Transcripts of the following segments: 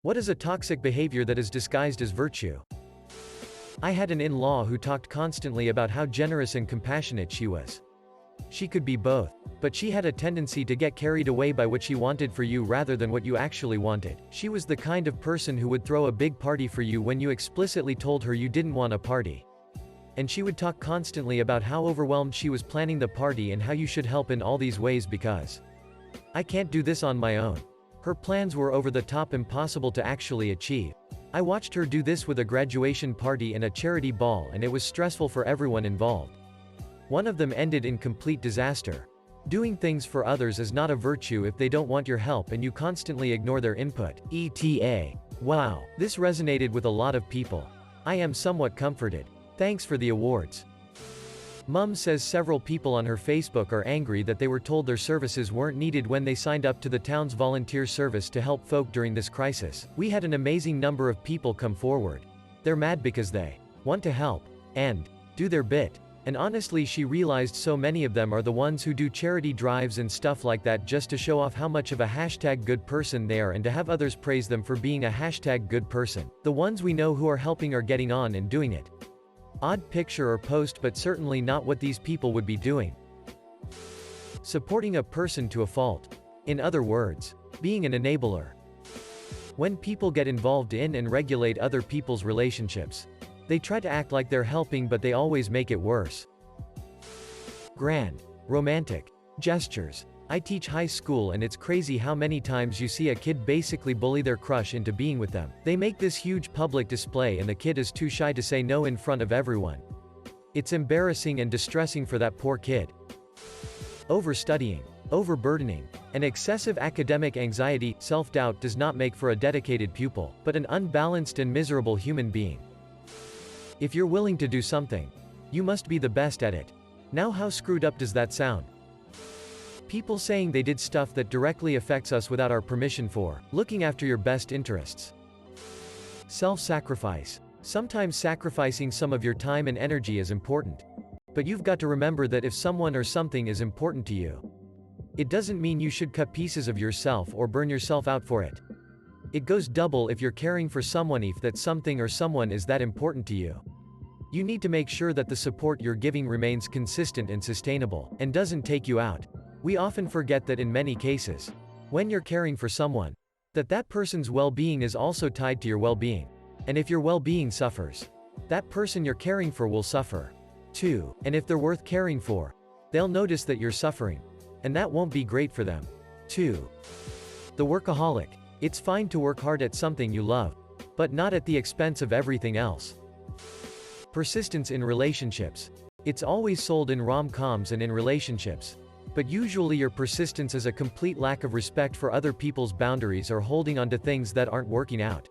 What is a toxic behavior that is disguised as virtue? I had an in-law who talked constantly about how generous and compassionate she was. She could be both. But she had a tendency to get carried away by what she wanted for you rather than what you actually wanted. She was the kind of person who would throw a big party for you when you explicitly told her you didn't want a party. And she would talk constantly about how overwhelmed she was planning the party and how you should help in all these ways because I can't do this on my own. Her plans were over the top, impossible to actually achieve. I watched her do this with a graduation party and a charity ball, and it was stressful for everyone involved. One of them ended in complete disaster. Doing things for others is not a virtue if they don't want your help and you constantly ignore their input. ETA. Wow, this resonated with a lot of people. I am somewhat comforted. Thanks for the awards. Mum says several people on her Facebook are angry that they were told their services weren't needed when they signed up to the town's volunteer service to help folk during this crisis. We had an amazing number of people come forward. They're mad because they want to help and do their bit. And honestly, she realized so many of them are the ones who do charity drives and stuff like that just to show off how much of a hashtag good person they are and to have others praise them for being a hashtag good person. The ones we know who are helping are getting on and doing it. Odd picture or post, but certainly not what these people would be doing. Supporting a person to a fault. In other words, being an enabler. When people get involved in and regulate other people's relationships, they try to act like they're helping, but they always make it worse. Grand, romantic gestures. I teach high school and it's crazy how many times you see a kid basically bully their crush into being with them. They make this huge public display and the kid is too shy to say no in front of everyone. It's embarrassing and distressing for that poor kid. Overstudying, overburdening, and excessive academic anxiety. Self-doubt does not make for a dedicated pupil, but an unbalanced and miserable human being. If you're willing to do something, you must be the best at it. Now how screwed up does that sound? People saying they did stuff that directly affects us without our permission for looking after your best interests. Self-sacrifice. Sometimes sacrificing some of your time and energy is important. But you've got to remember that if someone or something is important to you, it doesn't mean you should cut pieces of yourself or burn yourself out for it. It goes double if you're caring for someone, if that something or someone is that important to you. You need to make sure that the support you're giving remains consistent and sustainable, and doesn't take you out. We often forget that in many cases, when you're caring for someone, that person's well-being is also tied to your well-being. And if your well-being suffers, that person you're caring for will suffer too. And if they're worth caring for, they'll notice that you're suffering. And that won't be great for them too. The workaholic. It's fine to work hard at something you love, but not at the expense of everything else. Persistence in relationships. It's always sold in rom-coms and in relationships. But usually your persistence is a complete lack of respect for other people's boundaries or holding on to things that aren't working out.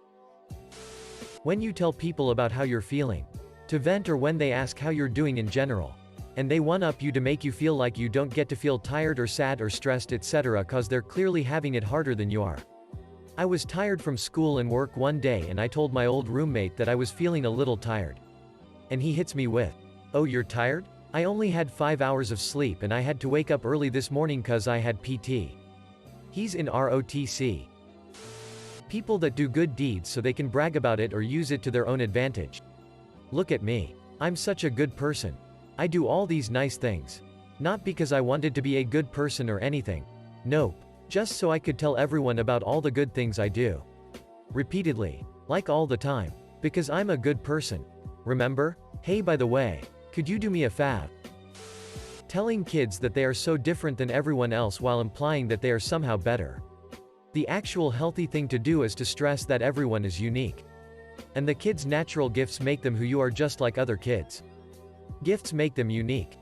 When you tell people about how you're feeling, to vent, or when they ask how you're doing in general, and they one-up you to make you feel like you don't get to feel tired or sad or stressed, etc., cause they're clearly having it harder than you are. I was tired from school and work one day and I told my old roommate that I was feeling a little tired. And he hits me with, "Oh, you're tired? I only had 5 hours of sleep and I had to wake up early this morning cause I had PT." He's in ROTC. People that do good deeds so they can brag about it or use it to their own advantage. Look at me. I'm such a good person. I do all these nice things. Not because I wanted to be a good person or anything. Nope. Just so I could tell everyone about all the good things I do. Repeatedly. Like all the time. Because I'm a good person. Remember? Hey, by the way, could you do me a favor? Telling kids that they are so different than everyone else while implying that they are somehow better. The actual healthy thing to do is to stress that everyone is unique. And the kids' natural gifts make them who you are, just like other kids. Gifts make them unique.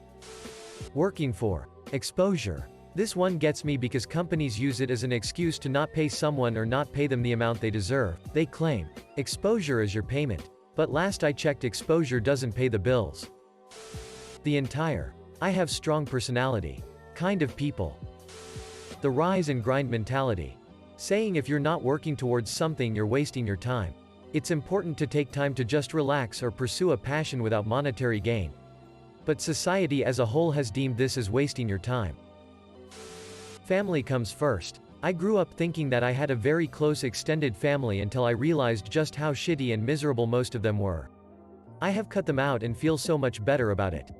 Working for exposure. This one gets me because companies use it as an excuse to not pay someone or not pay them the amount they deserve. They claim exposure is your payment. But last I checked, exposure doesn't pay the bills. The entire "I have strong personality" kind of people. The rise and grind mentality. Saying if you're not working towards something, you're wasting your time. It's important to take time to just relax or pursue a passion without monetary gain. But society as a whole has deemed this as wasting your time. Family comes first. I grew up thinking that I had a very close extended family until I realized just how shitty and miserable most of them were. I have cut them out and feel so much better about it.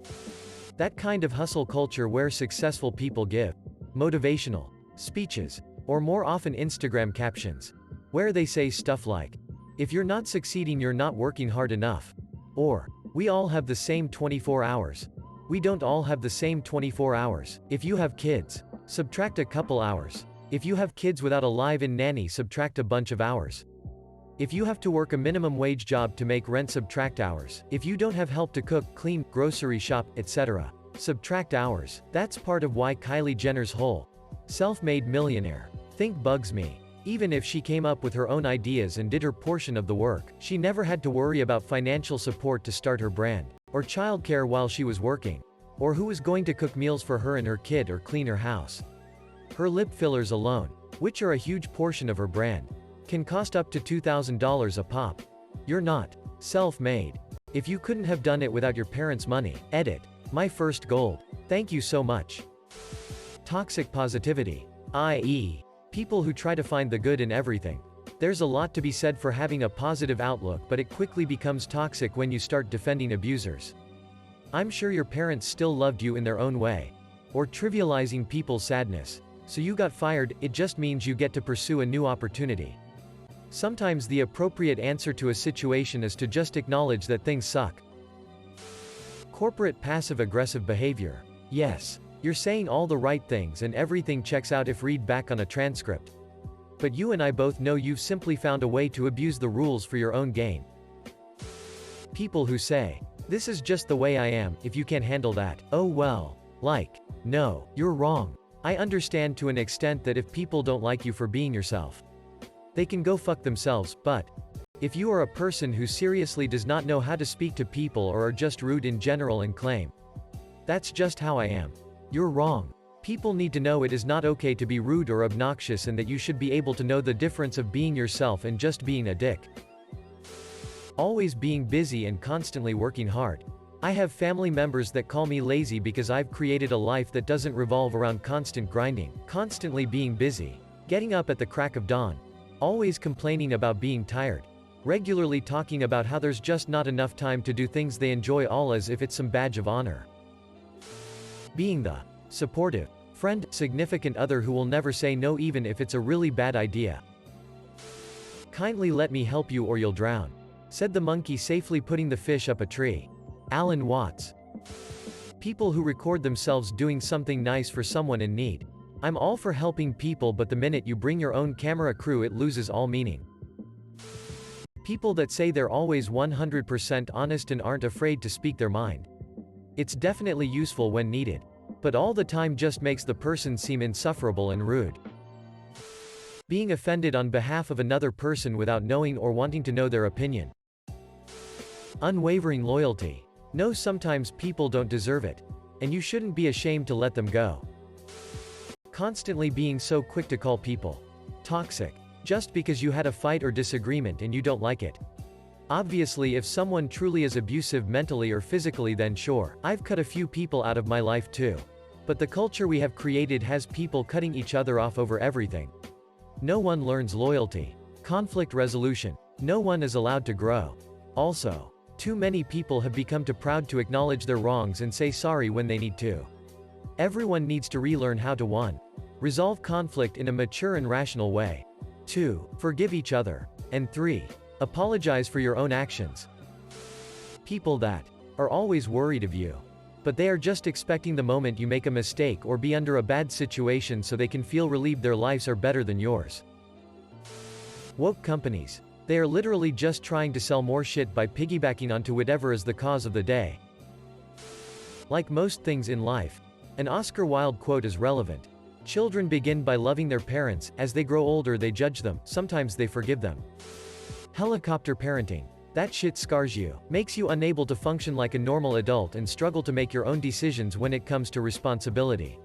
That kind of hustle culture where successful people give motivational speeches, or more often Instagram captions, where they say stuff like, "If you're not succeeding, you're not working hard enough," or, "We all have the same 24 hours. We don't all have the same 24 hours. If you have kids, subtract a couple hours. If you have kids without a live-in nanny, subtract a bunch of hours. If you have to work a minimum wage job to make rent, subtract hours. If you don't have help to cook, clean, grocery shop, etc., subtract hours." That's part of why Kylie Jenner's whole self-made millionaire thing bugs me. Even if she came up with her own ideas and did her portion of the work, she never had to worry about financial support to start her brand, or childcare while she was working, or who was going to cook meals for her and her kid or clean her house. Her lip fillers alone, which are a huge portion of her brand, can cost up to $2,000 a pop. You're not self-made if you couldn't have done it without your parents' money. Edit. My first gold. Thank you so much. Toxic positivity, i.e., people who try to find the good in everything. There's a lot to be said for having a positive outlook, but it quickly becomes toxic when you start defending abusers. I'm sure your parents still loved you in their own way. Or trivializing people's sadness. So you got fired, it just means you get to pursue a new opportunity. Sometimes the appropriate answer to a situation is to just acknowledge that things suck. Corporate passive-aggressive behavior. Yes, you're saying all the right things and everything checks out if read back on a transcript. But you and I both know you've simply found a way to abuse the rules for your own gain. People who say, "This is just the way I am, if you can't handle that, oh well." Like, no, you're wrong. I understand to an extent that if people don't like you for being yourself, they can go fuck themselves, but if you are a person who seriously does not know how to speak to people or are just rude in general and claim, "That's just how I am," you're wrong. People need to know it is not okay to be rude or obnoxious and that you should be able to know the difference of being yourself and just being a dick. Always being busy and constantly working hard. I have family members that call me lazy because I've created a life that doesn't revolve around constant grinding, constantly being busy, getting up at the crack of dawn, always complaining about being tired, regularly talking about how there's just not enough time to do things they enjoy, all as if it's some badge of honor. Being the supportive friend, significant other who will never say no even if it's a really bad idea. "Kindly let me help you or you'll drown," said the monkey safely putting the fish up a tree. Alan Watts. People who record themselves doing something nice for someone in need. I'm all for helping people, but the minute you bring your own camera crew it loses all meaning. People that say they're always 100% honest and aren't afraid to speak their mind. It's definitely useful when needed, but all the time just makes the person seem insufferable and rude. Being offended on behalf of another person without knowing or wanting to know their opinion. Unwavering loyalty. No, sometimes people don't deserve it, and you shouldn't be ashamed to let them go. Constantly being so quick to call people toxic just because you had a fight or disagreement and you don't like it. Obviously, if someone truly is abusive mentally or physically, then sure, I've cut a few people out of my life too. But the culture we have created has people cutting each other off over everything. No one learns loyalty, conflict resolution. No one is allowed to grow. Also, too many people have become too proud to acknowledge their wrongs and say sorry when they need to. Everyone needs to relearn how to 1. Resolve conflict in a mature and rational way. 2. Forgive each other. And 3. Apologize for your own actions. People that are always worried of you, but they are just expecting the moment you make a mistake or be under a bad situation so they can feel relieved their lives are better than yours. Woke companies. They are literally just trying to sell more shit by piggybacking onto whatever is the cause of the day. Like most things in life, an Oscar Wilde quote is relevant. Children begin by loving their parents, as they grow older they judge them, sometimes they forgive them. Helicopter parenting. That shit scars you, makes you unable to function like a normal adult and struggle to make your own decisions when it comes to responsibility.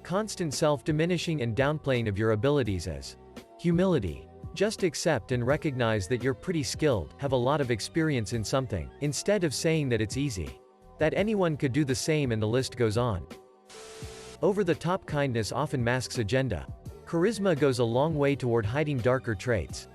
Constant self-diminishing and downplaying of your abilities as humility. Just accept and recognize that you're pretty skilled, have a lot of experience in something, instead of saying that it's easy. That anyone could do the same and the list goes on. Over-the-top kindness often masks agenda. Charisma goes a long way toward hiding darker traits.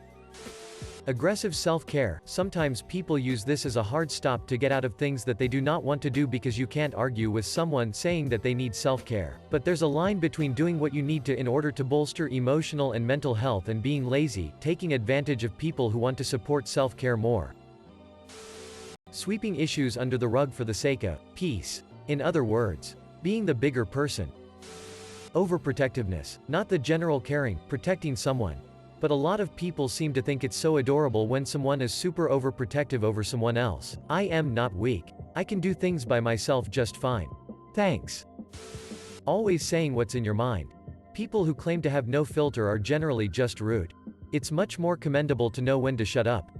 Aggressive self-care. Sometimes people use this as a hard stop to get out of things that they do not want to do, because you can't argue with someone saying that they need self-care. But there's a line between doing what you need to in order to bolster emotional and mental health and being lazy, taking advantage of people who want to support self-care more. Sweeping issues under the rug for the sake of peace. In other words, being the bigger person. Overprotectiveness. Not the general caring, protecting someone. But a lot of people seem to think it's so adorable when someone is super overprotective over someone else. I am not weak. I can do things by myself just fine. Thanks. Always saying what's in your mind. People who claim to have no filter are generally just rude. It's much more commendable to know when to shut up.